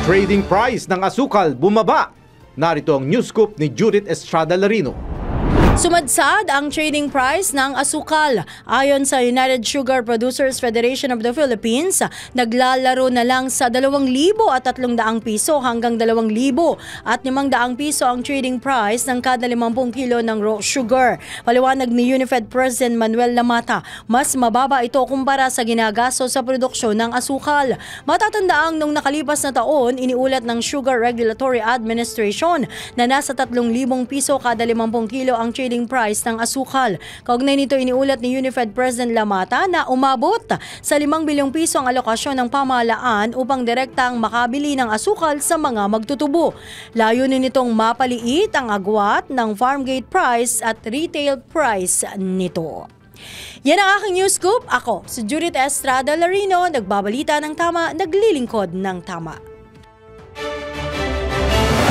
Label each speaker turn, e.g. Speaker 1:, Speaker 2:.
Speaker 1: Trading price ng asukal bumaba. Narito ang news scoop ni Judith Estrada Larino.
Speaker 2: Sumadsad ang trading price ng asukal. Ayon sa United Sugar Producers Federation of the Philippines, naglalaro na lang sa 2,300 piso hanggang 2,500 piso ang trading price ng kada 50 kilo ng raw sugar. Paliwanag ni Unified President Manuel Lamata, mas mababa ito kumpara sa ginagasto sa produksyon ng asukal. Matatandaang nung nakalipas na taon, iniulat ng Sugar Regulatory Administration na nasa 3,000 piso kada 50 kilo ang trading price ng asukal. Kaugnay nito, iniulat ni Unified President Lamata na umabot sa 5 bilyong piso ang alokasyon ng pamahalaan upang direktang makabili ng asukal sa mga magtutubo. Layunin nitong mapaliit ang agwat ng farm gate price at retail price nito. Yan ang aking news scoop. Ako, si Judith Estrada Larino, nagbabalita ng tama, naglilingkod ng tama.